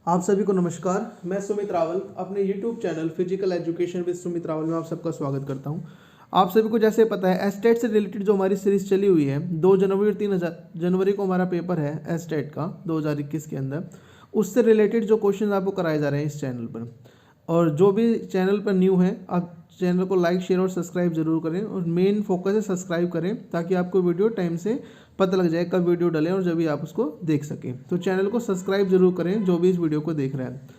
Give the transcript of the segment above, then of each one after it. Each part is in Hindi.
आप सभी को नमस्कार। मैं सुमित रावल अपने YouTube channel physical education with Sumit Rawal में आप सबका स्वागत करता हूं। आप सभी को जैसे पता है एस्टेट से रिलेटेड जो हमारी सीरीज चली हुई है 2 जनवरी और 3 जनवरी को हमारा पेपर है एस्टेट का 2021 के अंदर, उससे रिलेटेड जो क्वेश्चन आपको कराए जा रहे हैं इस चैनल पर। और जो भी चैनल पर न्यू है आप चैनल को लाइक शेयर और सब्सक्राइब जरूर करें, और मेन फोकस है सब्सक्राइब करें ताकि आपको वीडियो टाइम से पता लग जाए कब वीडियो डले और जब भी आप उसको देख सकें। तो चैनल को सब्सक्राइब जरूर करें जो भी इस वीडियो को देख रहे हैं।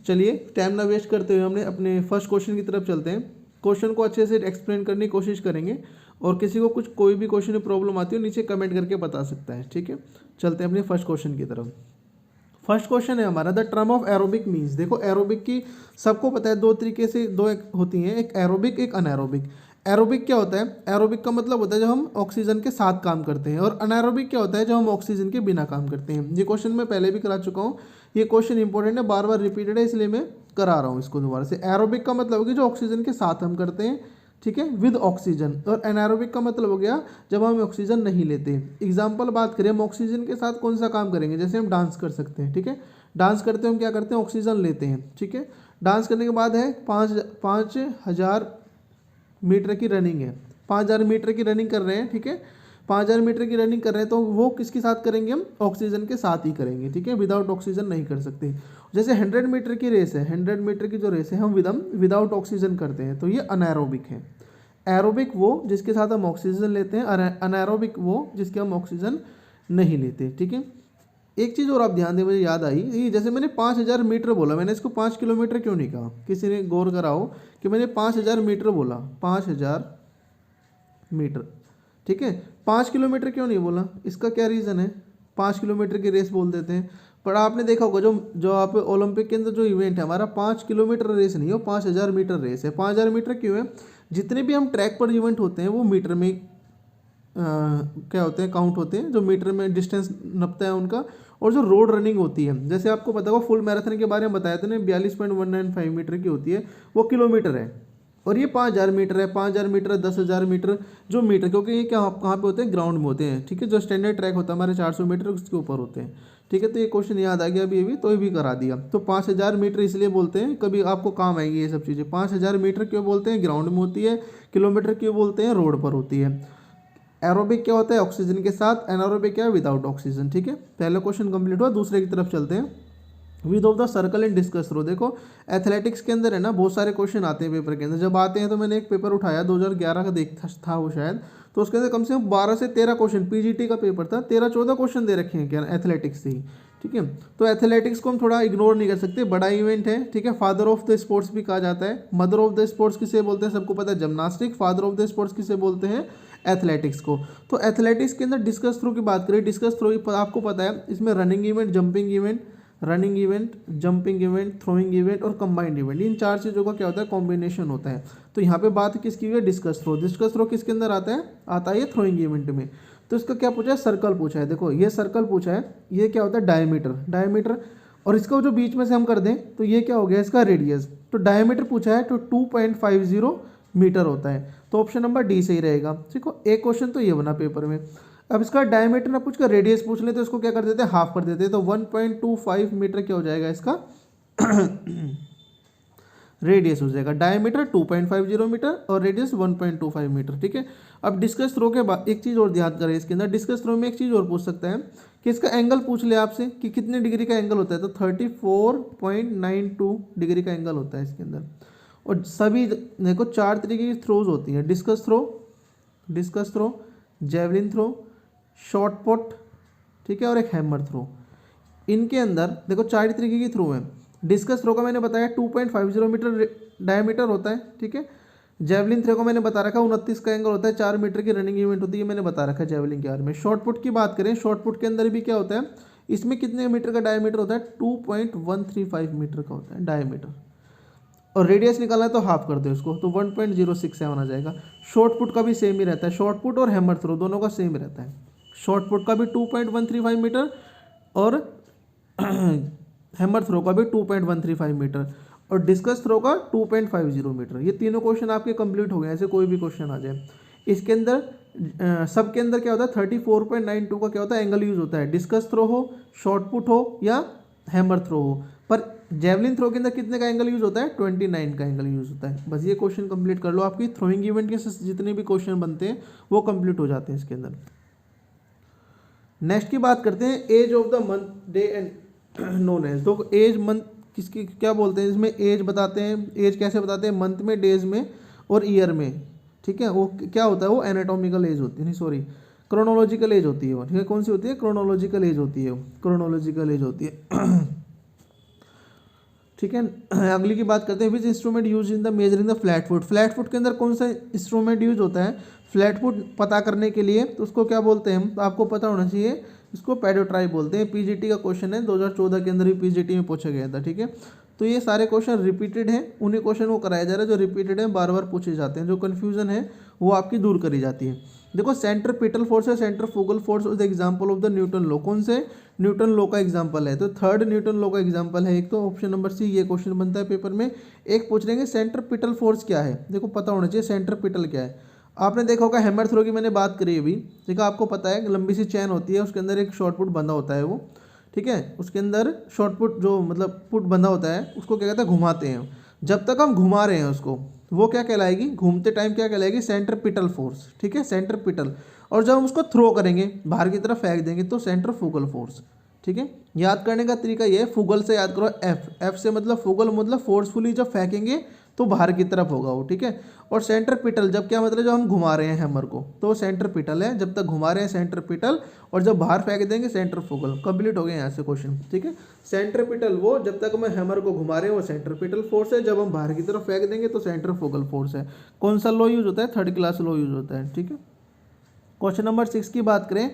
चलिए टाइम ना वेस्ट करते हुए हमने अपने फर्स्ट क्वेश्चन की तरफ चलते हैं। क्वेश्चन को अच्छे से एक्सप्लेन करने की कोशिश करेंगे, और किसी को कोई भी क्वेश्चन में प्रॉब्लम आती है नीचे कमेंट करके बता सकता है। ठीक है, चलते हैं अपने फर्स्ट क्वेश्चन की तरफ। फर्स्ट क्वेश्चन है हमारा, the term of aerobic means. देखो एरोबिक की सबको पता है दो तरीके से होती हैं, एक एरोबिक एक अनएरोबिक। एरोबिक क्या होता है? एरोबिक का मतलब होता है जब हम ऑक्सीजन के साथ काम करते हैं, और अनएरोबिक क्या होता है जब हम ऑक्सीजन के बिना काम करते हैं। ये क्वेश्चन मैं पहले भी करा चुका हूँ, ये क्वेश्चन इंपॉर्टेंट है, बार बार रिपीटेड है इसलिए मैं करा रहा हूँ इसको दोबारा से। एरोबिक का मतलब है कि जो ऑक्सीजन के साथ हम करते हैं, ठीक है, विद ऑक्सीजन। और एनारोबिक का मतलब हो गया जब हम ऑक्सीजन नहीं लेते। एग्जाम्पल बात करें, हम ऑक्सीजन के साथ कौन सा काम करेंगे, जैसे हम डांस कर सकते हैं। ठीक है, डांस करते हैं हम क्या करते हैं, ऑक्सीजन लेते हैं। ठीक है, डांस करने के बाद है 5,000 मीटर की रनिंग है, 5,000 मीटर की रनिंग कर रहे हैं। ठीक है, 5,000 मीटर की रनिंग कर रहे हैं तो वो किसके साथ करेंगे, हम ऑक्सीजन के साथ ही करेंगे। ठीक है, विदाउट ऑक्सीजन नहीं कर सकते। जैसे 100 मीटर की रेस है, 100 मीटर की जो रेस है हम विदाउट ऑक्सीजन करते हैं, तो ये अनएरोबिक है। एरोबिक वो जिसके साथ हम ऑक्सीजन लेते हैं, अनएरोबिक वो जिसके हम ऑक्सीजन नहीं लेते। ठीक है, एक चीज़ और आप ध्यान दें, मुझे याद आई, ये जैसे मैंने 5,000 मीटर बोला, मैंने इसको 5 किलोमीटर क्यों नहीं कहा? किसी ने गौर कराओ कि मैंने 5,000 मीटर बोला, 5,000 मीटर। ठीक है, 5 किलोमीटर क्यों नहीं बोला? इसका क्या रीज़न है? 5 किलोमीटर की रेस बोल देते हैं, पर आपने देखा होगा जो आप ओलंपिक के अंदर जो इवेंट है हमारा 5 किलोमीटर रेस नहीं हो, 5,000 मीटर रेस है। 5,000 मीटर क्यों है? जितने भी हम ट्रैक पर इवेंट होते हैं वो मीटर में क्या होते हैं, काउंट होते हैं, जो मीटर में डिस्टेंस नपता है उनका। और जो रोड रनिंग होती है, जैसे आपको पता होगा फुल मैराथन के बारे में बताया था ना, 42.195 मीटर की होती है, वो किलोमीटर है। और ये 5,000 मीटर है, 5,000 मीटर, 10,000 मीटर, जो मीटर, क्योंकि ये क्या कहाँ पे होते हैं, ग्राउंड में होते हैं। ठीक है, जो स्टैंडर्ड ट्रैक होता है हमारे 400 मीटर उसके ऊपर होते हैं। ठीक है, तो ये क्वेश्चन याद आ गया अभी अभी, तो ये भी करा दिया। तो 5,000 मीटर इसलिए बोलते हैं, कभी आपको काम आएगी ये सब चीज़ें। 5,000 मीटर क्यों बोलते हैं, ग्राउंड में होती है। किलोमीटर क्यों बोलते हैं, रोड पर होती है। एरोबिक क्या होता है, ऑक्सीजन के साथ। एनारोबिक क्या है, विदाउट ऑक्सीजन। ठीक है, पहला क्वेश्चन कंप्लीट हुआ, दूसरे की तरफ चलते हैं। Width of the circle and discus throw. देखो एथलेटिक्स के अंदर है ना, बहुत सारे क्वेश्चन आते हैं पेपर के अंदर। जब आते हैं तो मैंने एक पेपर उठाया 2011 का देखता था वो शायद, तो उसके अंदर कम से कम 12 से 13 क्वेश्चन, पीजीटी का पेपर था, 13-14 क्वेश्चन दे रखे हैं क्या एथलेटिक्स से ही। ठीक है, तो एथलेटिक्स को हम थोड़ा इग्नोर नहीं कर सकते, बड़ा इवेंट है। ठीक है, फादर ऑफ द स्पोर्ट्स भी कहा जाता है। मदर ऑफ द स्पोर्ट्स किसे बोलते हैं, सबको पता है, gymnastic. Father of the sports किसे बोलते हैं, एथलेटिक्स को। तो एथलेटिक्स के अंदर डिस्कस थ्रो की बात करें, डिस्कस थ्रो आपको पता है इसमें running event, jumping event, running event, jumping event, throwing event और कंबाइंड इवेंट, इन 4 चीज़ों का क्या होता है, कॉम्बिनेशन होता है। तो यहाँ पे बात किसकी हुई है, डिस्कस थ्रो। डिस्कस थ्रो किसके अंदर आता है ये थ्रोइंग इवेंट में। तो इसका क्या पूछा है, सर्कल पूछा है। देखो ये सर्कल पूछा है, ये क्या होता है, डायमीटर। और इसका जो बीच में से हम कर दें तो ये क्या हो गया, इसका रेडियस। तो डायमीटर पूछा है तो 2.50 मीटर होता है, तो ऑप्शन नंबर डी सही रहेगा। ठीक है, एक क्वेश्चन तो ये बना पेपर में। अब इसका डायमीटर ना पूछ कर रेडियस पूछ ले तो इसको क्या कर देते हैं, हाफ कर देते हैं। तो 1.25 मीटर क्या हो जाएगा इसका रेडियस हो जाएगा। डायमीटर 2.50 मीटर और रेडियस 1.25 मीटर। ठीक है, अब डिस्कस थ्रो के बाद एक चीज़ और ध्यान करें, इसके अंदर डिस्कस थ्रो में एक चीज़ और पूछ सकता है कि इसका एंगल पूछ ले आपसे कि कितने डिग्री का एंगल होता है, तो 34.92 डिग्री का एंगल होता है इसके अंदर। और सभी देखो 4 तरीके की थ्रोज होती हैं, discus throw, javelin throw, shot put, ठीक है, और एक हैमर थ्रो। इनके अंदर देखो 4 तरीके की थ्रो है। डिस्कस थ्रो का मैंने बताया 2.50 मीटर डायमीटर होता है। ठीक है, जेवलिन थ्रो को मैंने बता रखा 29 का एंगल होता है, 4 मीटर की रनिंग इवेंट होती है, मैंने बता रखा है जेवलिन के बारे में। शॉर्ट पुट की बात करें, शॉर्ट पुट के अंदर भी क्या होता है, इसमें कितने मीटर का डायमीटर होता है, 2.135 मीटर का होता है डायमीटर। और रेडियस निकालना है तो हाफ कर दो इसको, तो 1.067 आ जाएगा। शॉर्ट पुट का भी सेम ही रहता है, शॉर्ट पुट और हैमर थ्रो दोनों का सेम रहता है। शॉर्ट पुट का भी 2.135 मीटर और हैमर थ्रो का भी 2.135 मीटर और डिस्कस थ्रो का 2.50 मीटर। ये तीनों क्वेश्चन आपके कंप्लीट हो गए, ऐसे कोई भी क्वेश्चन आ जाए। इसके अंदर सबके अंदर क्या होता है, 34.92 का क्या होता है, एंगल यूज होता है। डिस्कस थ्रो हो, शॉर्ट पुट हो या हैमर थ्रो हो। पर जेवलिन थ्रो के अंदर कितने का एंगल यूज होता है, 29 का एंगल यूज होता है। बस ये क्वेश्चन कंप्लीट कर लो, आपकी थ्रोइंग इवेंट के जितने भी क्वेश्चन बनते हैं वो कंप्लीट हो जाते हैं इसके अंदर। नेक्स्ट की बात करते हैं, age of the month day and known as. तो एज मंथ किसकी क्या बोलते हैं, इसमें एज बताते हैं। एज कैसे बताते हैं, मंथ में, डेज में और ईयर में, ठीक है। वो क्या होता है, वो एनाटॉमिकल एज होती है, नहीं सॉरी क्रोनोलॉजिकल एज होती है वो, ठीक है। कौन सी होती है, क्रोनोलॉजिकल एज होती है, क्रोनोलॉजिकल एज होती है ठीक है। अगली की बात करते हैं, which instrument use in the measuring the flat foot. Flat foot के अंदर कौन सा इंस्ट्रूमेंट यूज होता है फ्लैट फुट पता करने के लिए, तो उसको क्या बोलते हैं, तो आपको पता होना चाहिए, इसको पेडोट्राइप बोलते हैं। पीजीटी का क्वेश्चन है, 2014 के अंदर ही पीजीटी में पूछा गया था, ठीक है। तो ये सारे क्वेश्चन रिपीटेड हैं, उन्हीं क्वेश्चन को कराया जा रहा है जो रिपीटेड है, बार बार पूछे जाते हैं। जो कन्फ्यूजन है वो आपकी दूर करी जाती है। देखो सेंट्रीपिटल फोर्स है, centrifugal force is example of the Newton law. कौन से, न्यूटन लॉ का एग्जांपल है, तो थर्ड न्यूटन लॉ का एग्जांपल है एक। तो ऑप्शन नंबर सी ये क्वेश्चन बनता है पेपर में। एक पूछ लेंगे सेंट्रीपिटल फोर्स क्या है, देखो पता होना चाहिए सेंट्रीपिटल क्या है। आपने देखा होगा हैमर थ्रो की मैंने बात करी अभी, देखो आपको पता है लंबी सी चैन होती है, उसके अंदर एक शॉर्ट पुट बंधा होता है वो, ठीक है। उसके अंदर शॉर्ट पुट जो मतलब पुट बंधा होता है उसको क्या कहते हैं, घुमाते हैं। जब तक हम घुमा रहे हैं उसको, वो क्या कहलाएगी, घूमते टाइम क्या कहलाएगी, सेंट्रीपिटल फोर्स, ठीक है, सेंट्रीपिटल। और जब हम उसको थ्रो करेंगे, बाहर की तरफ फेंक देंगे, तो सेंट्रीफ्यूगल फोर्स, ठीक है। याद करने का तरीका ये है, फुगल से याद करो, एफ, एफ से मतलब फुगल मतलब फोर्सफुली जब फेंकेंगे तो बाहर की तरफ होगा वो, ठीक है। और सेंट्रीपिटल जब क्या मतलब, जब हम घुमा रहे हैं हैमर को, तो सेंट्रीपिटल है, जब तक घुमा रहे हैं सेंट्रीपिटल, और जब बाहर फेंक देंगे सेंट्रीफ्यूगल। कंप्लीट हो गया यहाँ से क्वेश्चन, ठीक है। सेंट्रीपिटल वो जब तक हम हैमर को घुमा रहे हैं वो सेंट्रीपिटल फोर्स है, जब हम बाहर की तरफ फेंक देंगे तो सेंट्रीफ्यूगल फोर्स है। कौन सा लॉ यूज होता है, थर्ड क्लास लॉ यूज होता है, ठीक है। क्वेश्चन नंबर 6 की बात करें,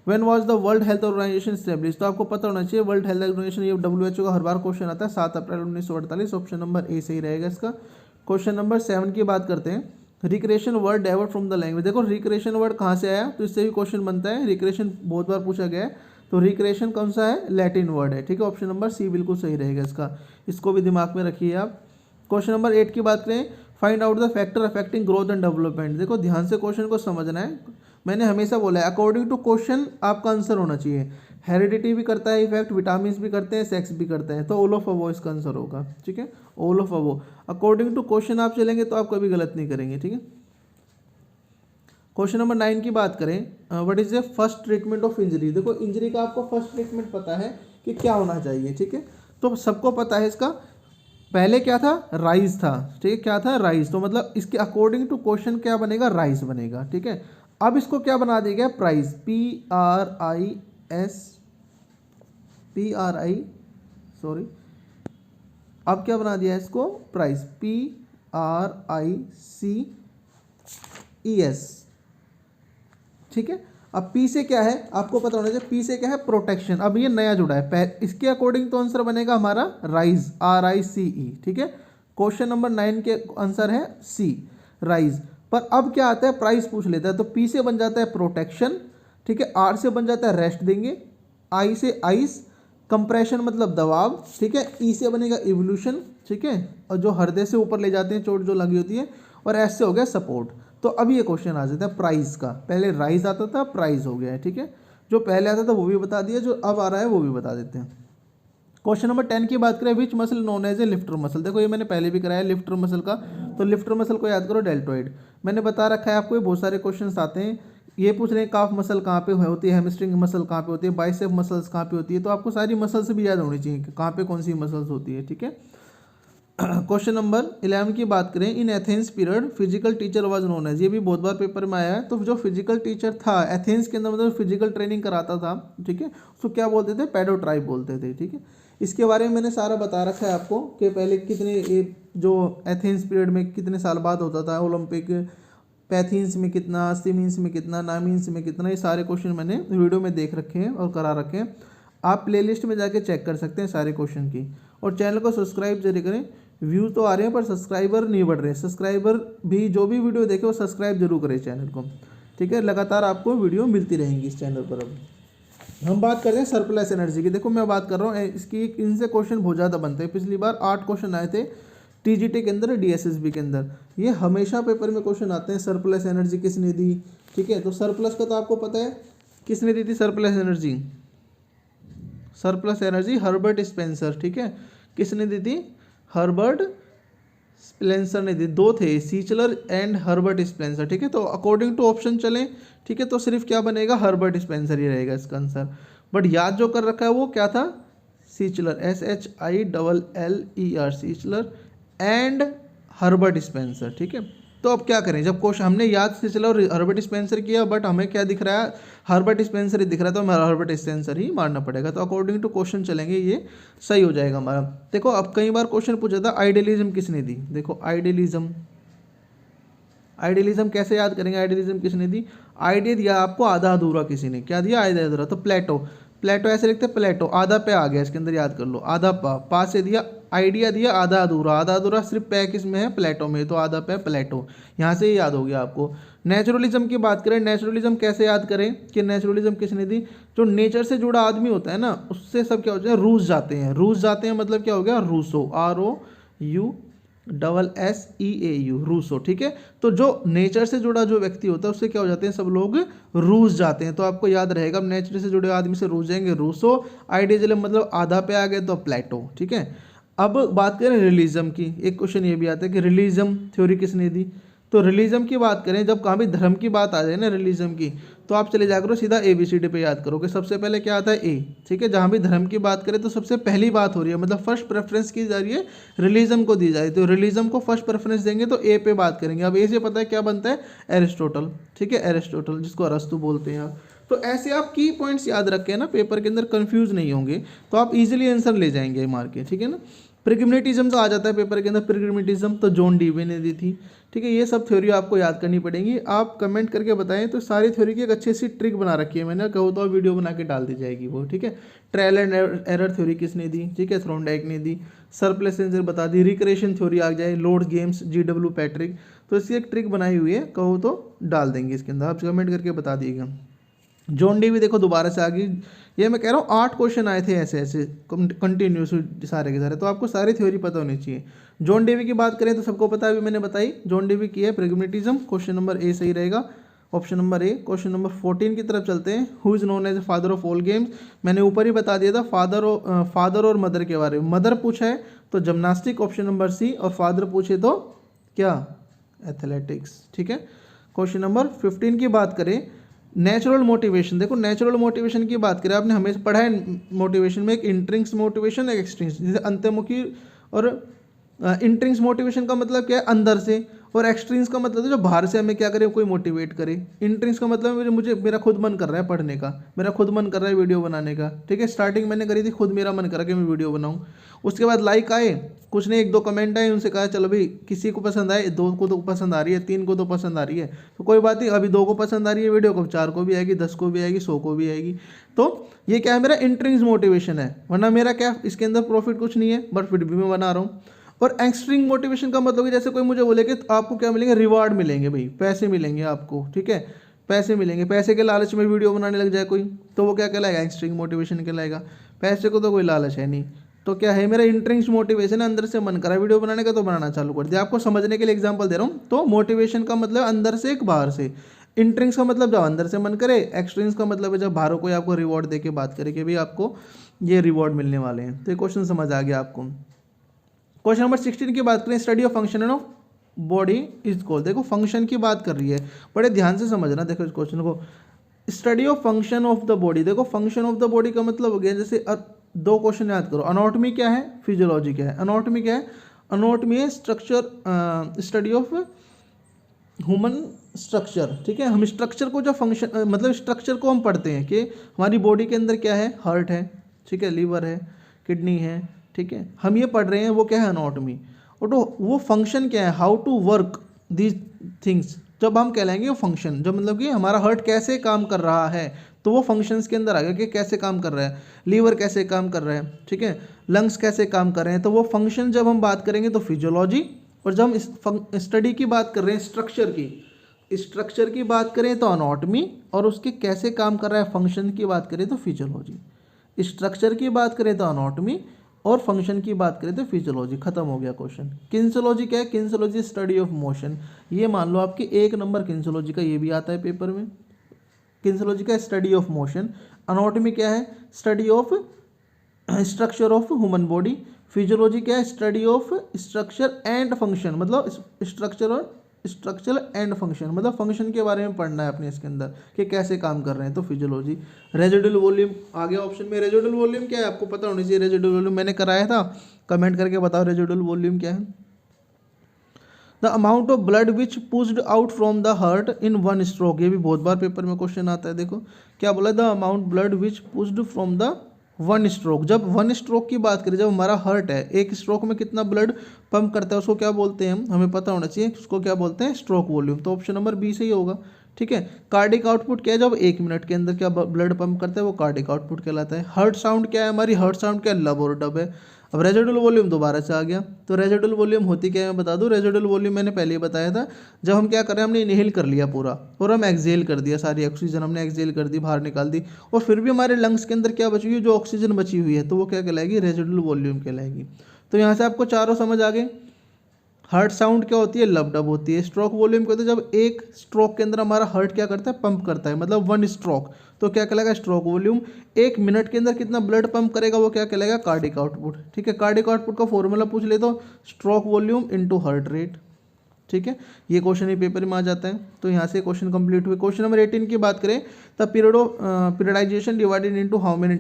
when was the World Health Organization establish. तो आपको पता होना चाहिए वर्ल्ड हेल्थ ऑर्गेनाइजेशन, ये WHO का हर बार क्वेश्चन आता है, 7 अप्रैल 1948। ऑप्शन नंबर ए सही रहेगा इसका। क्वेश्चन नंबर 7 की बात करते हैं, recreation word divert from the language. देखो रिक्रिएशन वर्ड कहाँ से आया, तो इससे भी क्वेश्चन बनता है। रिक्रिएशन बहुत बार पूछा गया है, तो रिक्रिएशन कौन सा है, लैटिन वर्ड है, ठीक है। ऑप्शन नंबर सी बिल्कुल सही रहेगा इसका, इसको भी दिमाग में रखिए आप। क्वेश्चन नंबर 8 की बात करें, find out the factor affecting growth and development. देखो ध्यान से क्वेश्चन को समझना है, मैंने हमेशा बोला है अकॉर्डिंग टू क्वेश्चन आपका आंसर होना चाहिए। हेरिडिटी भी करता है इफेक्ट, विटामिन भी करते हैं, सेक्स भी करते हैं, तो ऑल ऑफ अबो इसका आंसर होगा, ठीक है। All of above according to question आप चलेंगे तो आप कभी गलत नहीं करेंगे, ठीक है। क्वेश्चन नंबर 9 की बात करें, what is the first treatment of injury. देखो इंजरी का आपको फर्स्ट ट्रीटमेंट पता है कि क्या होना चाहिए, ठीक है। तो सबको पता है इसका, पहले क्या था, राइज था, ठीक है, क्या था, राइज। तो मतलब इसके अकॉर्डिंग टू क्वेश्चन क्या बनेगा, राइज बनेगा, ठीक है। अब इसको क्या बना दिया गया, प्राइस, सॉरी, अब क्या बना दिया इसको, प्राइस, PRICES, ठीक है। अब P से क्या है आपको पता होना चाहिए, P से क्या है, प्रोटेक्शन। अब ये नया जुड़ा है, इसके अकॉर्डिंग तो आंसर बनेगा हमारा राइज, RICE, ठीक है। क्वेश्चन नंबर 9 के आंसर है सी, राइज। पर अब क्या आता है, प्राइस पूछ लेता है, तो P से बन जाता है प्रोटेक्शन, ठीक है। R से बन जाता है रेस्ट देंगे, I से आइस, कंप्रेशन मतलब दबाव, ठीक है। E से बनेगा इवोल्यूशन, ठीक है, और जो हृदय से ऊपर ले जाते हैं चोट जो लगी होती है, और S से हो गया सपोर्ट। तो अब ये क्वेश्चन आ जाता है प्राइस का, पहले राइज आता था, प्राइस हो गया है, ठीक है। जो पहले आता था वो भी बता दिया, जो अब आ रहा है वो भी बता देते हैं। क्वेश्चन नंबर 10 की बात करें, which muscle known as a lifter muscle. देखो ये मैंने पहले भी कराया लिफ्टर मसल का, तो लिफ्टर मसल को याद करो, डेल्टोइड। मैंने बता रखा है आपको, ये बहुत सारे क्वेश्चंस आते हैं, ये पूछ रहे हैं काफ मसल कहाँ पे होती है, हैमस्ट्रिंग मसल कहाँ पे होती है, बाइसेप मसल्स कहाँ पे होती है। तो आपको सारी मसल्स भी याद होनी चाहिए कि कहाँ पे कौन सी मसल्स होती है, ठीक है। क्वेश्चन नंबर 11 की बात करें, in Athens period physical teacher was known as. ये भी बहुत बार पेपर में आया है। तो जो फिजिकल टीचर था एथेंस के अंदर, मतलब फिजिकल ट्रेनिंग कराता था, ठीक है, उसको क्या बोलते थे, पेडोट्राइप बोलते थे, ठीक है। इसके बारे में मैंने सारा बता रखा है आपको कि पहले कितने जो एथेंस पीरियड में कितने साल बाद होता था, ओलंपिक, पैथीन्स में कितना, सिमीन्स में कितना, नामीन्स में कितना, ये सारे क्वेश्चन मैंने वीडियो में देख रखे हैं और करा रखे हैं। आप प्लेलिस्ट में जाके चेक कर सकते हैं सारे क्वेश्चन की। और चैनल को सब्सक्राइब जरूर करें। व्यू तो आ रहे हैं पर सब्सक्राइबर नहीं बढ़ रहे। सब्सक्राइबर भी जो भी वीडियो देखे वो सब्सक्राइब जरूर करें चैनल को, ठीक है। लगातार आपको वीडियो मिलती रहेंगी इस चैनल पर। अब हम बात कर रहे हैं सरप्लस एनर्जी की। देखो मैं बात कर रहा हूँ इसकी, इनसे क्वेश्चन बहुत ज़्यादा बनते हैं। पिछली बार 8 क्वेश्चन आए थे TGT के अंदर, DSSB के अंदर। ये हमेशा पेपर में क्वेश्चन आते हैं, सरप्लस एनर्जी किसने दी, ठीक है। तो सरप्लस का तो आपको पता है, किसने दी थी surplus energy, surplus energy Herbert Spencer, ठीक है, किसने दी थी? हर्बर्ट स्पेंसर ने दी। दो थे, सीचलर एंड हर्बर्ट स्पेंसर, ठीक है। तो अकॉर्डिंग टू ऑप्शन चलें, ठीक है, तो सिर्फ क्या बनेगा? हर्बर्ट स्पेंसर ही रहेगा इसका आंसर। बट याद जो कर रखा है वो क्या था? सीचलर, SHILLER, सीचलर एंड हर्बर्ट स्पेंसर, ठीक है। तो अब क्या करें, जब क्वेश्चन हमने याद से चला और हर्बर्ट स्पेंसर किया, बट हमें क्या दिख रहा है? हर्बर्ट स्पेंसर ही दिख रहा है, तो हमें हर्बर्ट स्पेंसर ही मारना पड़ेगा। तो अकॉर्डिंग टू क्वेश्चन चलेंगे, ये सही हो जाएगा हमारा। देखो अब कई बार क्वेश्चन पूछा था आइडियलिज्म किसने दी। देखो आइडियलिज्म कैसे याद करेंगे? आइडियलिज्म किसने दी? आइडिया दिया आपको आधा अधूरा, किसी ने क्या दिया? आधा अधूरा। तो प्लेटो ऐसे लिखते हैं, प्लेटो आधा पे आ गया, इसके अंदर याद कर लो, आधा पा से दिया, आइडिया दिया आधा अधूरा सिर्फ पे किस में है? प्लेटो में, तो आधा पे प्लेटो, यहाँ से ही याद हो गया आपको। नेचुरलिज्म की बात करें, नेचुरलिज्म कैसे याद करें कि नेचुरलिज्म किसने दी? जो नेचर से जुड़ा आदमी होता है ना, उससे सब क्या होता है? रूस जाते हैं, मतलब क्या हो गया? रूसो, ROUSSEAU, रूसो, ठीक है। तो जो नेचर से जुड़ा जो व्यक्ति होता है उससे क्या हो जाते हैं? सब लोग रूस जाते हैं। तो आपको याद रहेगा, अब नेचर से जुड़े आदमी से रूस जाएंगे, रूसो। आइडियलिज्म मतलब आधा पे आ गए तो प्लेटो, ठीक है। अब बात करें रिलीजम की, एक क्वेश्चन ये भी आता है कि रिलीजम थ्योरी किसने दी। तो रिलीजम की बात करें, जब कहाँ भी धर्म की बात आ जाए ना रिलीजम की, तो आप चले जाकर सीधा ABCD पे याद करो कि सबसे पहले क्या आता है? ए, ठीक है। जहाँ भी धर्म की बात करें तो सबसे पहली बात हो रही है, मतलब फर्स्ट प्रेफरेंस की जा रही है रिलीजम को दी जा रही है, तो रिलीजम को फर्स्ट प्रेफरेंस देंगे तो ए पे बात करेंगे। अब ए से पता है क्या बनता है? एरिस्टोटल, ठीक है, एरिस्टोटल, जिसको अरस्तु बोलते हैं आप। तो ऐसे आप की पॉइंट्स याद रखें ना, पेपर के अंदर कंफ्यूज नहीं होंगे, तो आप इजीली आंसर ले जाएंगे मार के, ठीक है ना। प्रिग्मेटिज्म तो आ जाता है पेपर के अंदर, प्रिग्मेटिज्म तो जॉन डीवे ने दी थी, ठीक है। ये सब थ्योरी आपको याद करनी पड़ेंगी। आप कमेंट करके बताएं, तो सारी थ्योरी की एक अच्छी सी ट्रिक बना रखी है मैंने, कहो तो वीडियो बना के डाल दी जाएगी वो, ठीक है। ट्रायल एंड एरर थ्योरी किसने दी? ठीक है, थ्रोनडाइक ने दी। सरप्लस एनर्जी बता दी। रिक्रिएशन थ्योरी आ जाए, लॉर्ड गेम्स, GW पैट्रिक। तो इसकी एक ट्रिक बनाई हुई है, कहो तो डाल देंगे इसके अंदर, आप कमेंट करके बता दिएगा। जॉन डी भी देखो दोबारा से आ गई। ये मैं कह रहा हूँ 8 क्वेश्चन आए थे ऐसे ऐसे कंटिन्यूस सारे के सारे, तो आपको सारी थ्योरी पता होनी चाहिए। जॉन डेवी की बात करें तो सबको पता है, अभी मैंने बताई। जॉन डेवी की है प्रिग्मेटिज्म, क्वेश्चन नंबर ए सही रहेगा, option number A. Question number 14 की तरफ चलते हैं। Who is known as father of all games? मैंने ऊपर ही बता दिया था, फादर और मदर के बारे में। मदर पूछा है तो जिम्नास्टिक, ऑप्शन नंबर सी, और फादर पूछे तो क्या? एथलेटिक्स, ठीक है। क्वेश्चन नंबर 15 की बात करें, नेचुरल मोटिवेशन। देखो नेचुरल मोटिवेशन की बात करें, आपने हमेशा पढ़ा है मोटिवेशन में, एक इंट्रिंक्स मोटिवेशन, एक एक्सट्रिंक्स, जैसे अंतर्मुखी। और इंट्रिंक्स मोटिवेशन का मतलब क्या है? अंदर से। और एक्सट्रिंक्स का मतलब है जो बाहर से हमें क्या करे, कोई मोटिवेट करे। इंट्रिंक्स का मतलब मुझे मेरा खुद मन कर रहा है पढ़ने का, मेरा खुद मन कर रहा है वीडियो बनाने का, ठीक है। स्टार्टिंग मैंने करी थी, खुद मेरा मन करा कि मैं वीडियो बनाऊं। उसके बाद लाइक आए, कुछ नहीं, 1-2 कमेंट आए, उनसे कहा चलो भाई किसी को पसंद आए, 2 को तो पसंद आ रही है, 3 को तो पसंद आ रही है, तो कोई बात नहीं, अभी 2 को पसंद आ रही है वीडियो, को 4 को भी आएगी, 10 को भी आएगी, 100 को भी आएगी। तो ये क्या है? मेरा इंट्रिंक्स मोटिवेशन है, वरना मेरा क्या इसके अंदर प्रॉफिट कुछ नहीं है, बट फिर भी मैं बना रहा हूँ। और एक्सट्रीम मोटिवेशन का मतलब कि जैसे कोई मुझे बोले कि आपको क्या मिलेंगे? रिवार्ड मिलेंगे भाई, पैसे मिलेंगे आपको, ठीक है, पैसे मिलेंगे, पैसे के लालच में वीडियो बनाने लग जाए कोई, तो वो क्या कहलाएगा? एक्सट्रीम मोटिवेशन कहलाएगा। पैसे को तो कोई लालच है नहीं, तो क्या है? मेरा इंट्रिंक्स मोटिवेशन है, अंदर से मन करा वीडियो बनाने का तो बनाना चालू कर दिया। आपको समझने के लिए एग्जांपल दे रहा हूँ। तो मोटिवेशन का मतलब अंदर से, एक बाहर से। इंट्रिंक्स का मतलब जब अंदर से मन करे, एक्सट्रीम्स का मतलब है जब बाहरों कोई आपको रिवॉर्ड दे के बात करे कि भाई आपको ये रिवॉर्ड मिलने वाले हैं। तो ये क्वेश्चन समझ आ गया आपको। क्वेश्चन नंबर 16 की बात करें, study of function of body is called. देखो फंक्शन की बात कर रही है, बड़े ध्यान से समझना। देखो इस क्वेश्चन को, study of function of the body. देखो फंक्शन ऑफ द बॉडी का मतलब हो गया, जैसे 2 क्वेश्चन याद करो। अनाटॉमी क्या है? फिजियोलॉजी क्या है? अनाटॉमी क्या है? अनाटॉमी है structure, study of human structure, ठीक है। हम स्ट्रक्चर को जो फंक्शन मतलब स्ट्रक्चर को हम पढ़ते हैं कि हमारी बॉडी के अंदर क्या है? हार्ट है, ठीक है, लीवर है, किडनी है, ठीक है, हम ये पढ़ रहे हैं, वो क्या है? अनाटॉमी। और तो वो फंक्शन क्या है? How to work these things. जब हम कहलाएंगे वो फंक्शन, जब मतलब कि हमारा हार्ट कैसे काम कर रहा है, तो वो फंक्शंस के अंदर आ गया कि कैसे काम कर रहा है, लीवर कैसे काम कर रहा है, ठीक है, लंग्स कैसे काम कर रहे हैं, तो वो फंक्शन जब हम बात करेंगे तो फिजियोलॉजी। और जब हम स्टडी की बात कर रहे हैं स्ट्रक्चर की बात करें तो अनाटॉमी, और उसके कैसे काम कर रहा है फंक्शन की बात करें तो फिजियोलॉजी। स्ट्रक्चर की बात करें तो अनाटॉमी, और फंक्शन की बात करें तो फिजियोलॉजी। खत्म हो गया क्वेश्चन। किन्सियोलॉजी क्या है? किन्सियोलॉजी स्टडी ऑफ मोशन। ये मान लो आपके 1 नंबर किन्सियोलॉजी का ये भी आता है पेपर में। किन्सियोलॉजी का स्टडी ऑफ मोशन। अनाटॉमी क्या है? Study of structure of human body. Physiology क्या है, study of structure and function, मतलब स्ट्रक्चर और स्ट्रक्चर एंड फंक्शन, मतलब फंक्शन के बारे में पढ़ना है अपने इसके अंदर कि कैसे काम कर रहे हैं, तो फिजियोलॉजी। रेजिडुअल वॉल्यूम आगे ऑप्शन में, रेजिडुअल वॉल्यूम क्या है आपको पता होनी चाहिए। रेजिडुअल वॉल्यूम मैंने कराया था, कमेंट करके बताओ रेजिडुअल वॉल्यूम क्या है। The amount of blood which pushed out from the heart in one stroke, ये भी बहुत बार पेपर में क्वेश्चन आता है। देखो क्या बोला, the amount blood which pushed from the one stroke. जब वन स्ट्रोक की बात करें, जब हमारा हार्ट है एक स्ट्रोक में कितना ब्लड पंप करता है उसको क्या बोलते हैं, हमें पता होना चाहिए उसको क्या बोलते हैं, स्ट्रोक वॉल्यूम। तो ऑप्शन नंबर बी सही होगा। ठीक है। कार्डिक आउटपुट क्या है, जब 1 मिनट के अंदर क्या ब्लड पंप करता है वो कार्डिक आउटपुट कहलाता है। हार्ट साउंड क्या है, हमारी हार्ट साउंड क्या, लब और डब है। अब रेजिडुअल वॉल्यूम दोबारा से आ गया, तो रेजिडुअल वॉल्यूम होती क्या है मैं बता दूं। रेजिडुअल वॉल्यूम मैंने पहले ही बताया था, जब हम क्या कर रहे हैं, हमने इनहेल कर लिया पूरा और हम एक्सहेल कर दिया, सारी ऑक्सीजन हमने एक्सहेल कर दी, बाहर निकाल दी, और फिर भी हमारे लंग्स के अंदर क्या बची हुई है, जो ऑक्सीजन बची हुई है, तो वो क्या कहलाएगी, रेजिडुअल वॉल्यूम कहलाएगी। तो यहाँ से आपको चारों समझ आ गए। हार्ट साउंड क्या होती है, लब डब होती है। स्ट्रोक वॉल्यूम क्या होता है, जब एक स्ट्रोक के अंदर हमारा हार्ट क्या करता है, पंप करता है, मतलब वन स्ट्रोक, तो क्या कहलाएगा, स्ट्रोक वॉल्यूम। 1 मिनट के अंदर कितना ब्लड पंप करेगा वो क्या कहलाएगा, कार्डिक आउटपुट। ठीक है। कार्डिक आउटपुट का फॉर्मूला पूछ ले तो stroke volume into heart rate. ठीक है। ये क्वेश्चन ही पेपर में आ जाता है। तो यहाँ से क्वेश्चन कंप्लीट हुए। क्वेश्चन नंबर 18 की बात करें, the period of periodisation divided into how many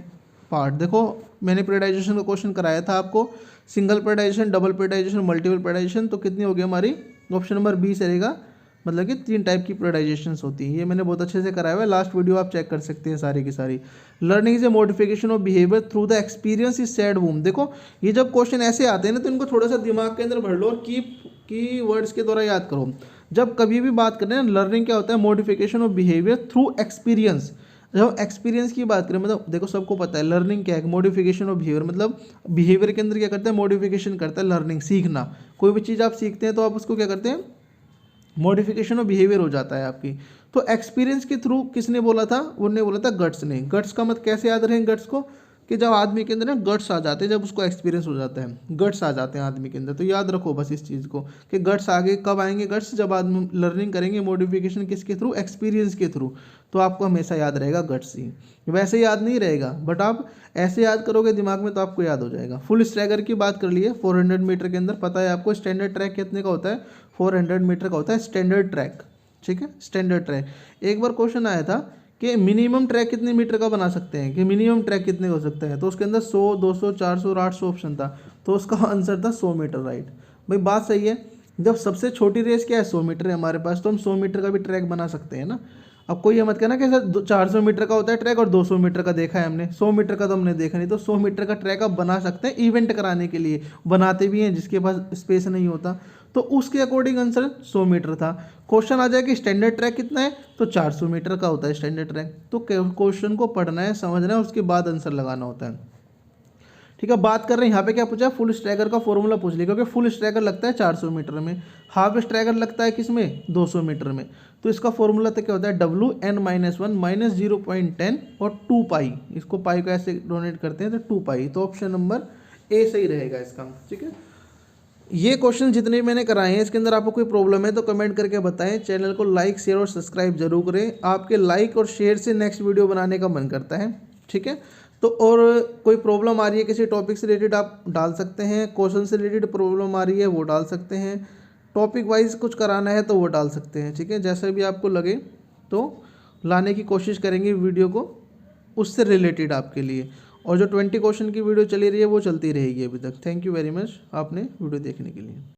part. देखो मैंने पीरियडाइजेशन का क्वेश्चन कराया था आपको, single periodisation, double periodisation, multiple periodisation, तो कितनी होगी हमारी, ऑप्शन नंबर बी से रहेगा, मतलब कि 3 टाइप की पीरियडाइजेशन होती है। ये मैंने बहुत अच्छे से कराया हुआ है, लास्ट वीडियो आप चेक कर सकते हैं सारी की सारी। Learning is a modification of behaviour through the experience is said वूम। देखो ये जब क्वेश्चन ऐसे आते हैं ना, तो इनको थोड़ा सा दिमाग के अंदर भर लो और की वर्ड्स के द्वारा याद करो। जब कभी भी बात करें ना, लर्निंग क्या होता है, modification of behaviour through experience. जब एक्सपीरियंस की बात करें, मतलब देखो सबको पता है लर्निंग क्या है, मॉडिफिकेशन ऑफ बिहेवियर, मतलब बिहेवियर के अंदर क्या करता है, मॉडिफिकेशन करता है। लर्निंग सीखना, कोई भी चीज़ आप सीखते हैं तो आप उसको क्या करते हैं, मॉडिफिकेशन ऑफ बिहेवियर हो जाता है आपकी। तो एक्सपीरियंस के थ्रू किसने बोला था, उन्होंने बोला था गट्स ने। गट्स का मतलब कैसे याद रखें गट्स को, कि जब आदमी के अंदर ना गट्स आ जाते हैं, जब उसको एक्सपीरियंस हो जाता है, गट्स आ जाते हैं आदमी के अंदर, तो याद रखो बस इस चीज़ को कि गट्स आगे कब आएंगे, गट्स जब आदमी लर्निंग करेंगे, मॉडिफिकेशन किसके थ्रू, एक्सपीरियंस के थ्रू। तो आपको हमेशा याद रहेगा गट्स ही, वैसे याद नहीं रहेगा, बट आप ऐसे याद करोगे दिमाग में तो आपको याद हो जाएगा। फुल स्ट्रैगर की बात कर लिए, 400 मीटर के अंदर पता है आपको स्टैंडर्ड ट्रैक कितने का होता है, 400 मीटर का होता है स्टैंडर्ड ट्रैक। ठीक है। स्टैंडर्ड ट्रैक, एक बार क्वेश्चन आया था कि मिनिमम ट्रैक कितने मीटर का बना सकते हैं, कि मिनिमम ट्रैक कितने हो सकता है, तो उसके अंदर 100, 200, 400 और 800 ऑप्शन था, तो उसका आंसर था 100 मीटर। राइट भाई, बात सही है। जब सबसे छोटी रेस क्या है, 100 मीटर है हमारे पास, तो हम 100 मीटर का भी ट्रैक बना सकते हैं ना। अब कोई ये मत कहना कि सर 400 मीटर का होता है ट्रैक और 200 मीटर का देखा है हमने, 100 मीटर का तो हमने देखा नहीं। तो 100 मीटर का ट्रैक आप बना सकते हैं, इवेंट कराने के लिए बनाते भी हैं, जिसके पास स्पेस नहीं होता, तो उसके अकॉर्डिंग आंसर 100 मीटर था। क्वेश्चन आ जाए कि स्टैंडर्ड ट्रैक कितना है, तो 400 मीटर का होता है स्टैंडर्ड ट्रैक। तो क्वेश्चन को पढ़ना है, समझना है, उसके बाद आंसर लगाना होता है। ठीक है। बात कर रहे हैं यहाँ पे क्या पूछा, फुल स्ट्रैगर का फॉर्मूला पूछ लिया, क्योंकि फुल स्ट्रैगर लगता है 400 मीटर में, हाफ स्ट्रैगर लगता है किसमें, 200 मीटर में। तो इसका फॉर्मूला तो क्या होता है, WN-1 माइनस 0.10 और 2 पाई, इसको पाई को ऐसे डोनेट करते हैं तो 2 पाई। तो ऑप्शन नंबर ए सही रहेगा इसका। ठीक है। ये क्वेश्चन जितने मैंने कराए हैं, इसके अंदर आपको कोई प्रॉब्लम है तो कमेंट करके बताएं। चैनल को लाइक, शेयर और सब्सक्राइब जरूर करें, आपके लाइक और शेयर से नेक्स्ट वीडियो बनाने का मन करता है। ठीक है। तो और कोई प्रॉब्लम आ रही है किसी टॉपिक से रिलेटेड आप डाल सकते हैं, क्वेश्चन से रिलेटेड प्रॉब्लम आ रही है वो डाल सकते हैं, टॉपिक वाइज कुछ कराना है तो वो डाल सकते हैं। ठीक है। जैसे भी आपको लगे तो लाने की कोशिश करेंगे वीडियो को उससे रिलेटेड आपके लिए। और जो 20 क्वेश्चन की वीडियो चली रही है वो चलती रहेगी अभी तक। थैंक यू वेरी मच आपने वीडियो देखने के लिए।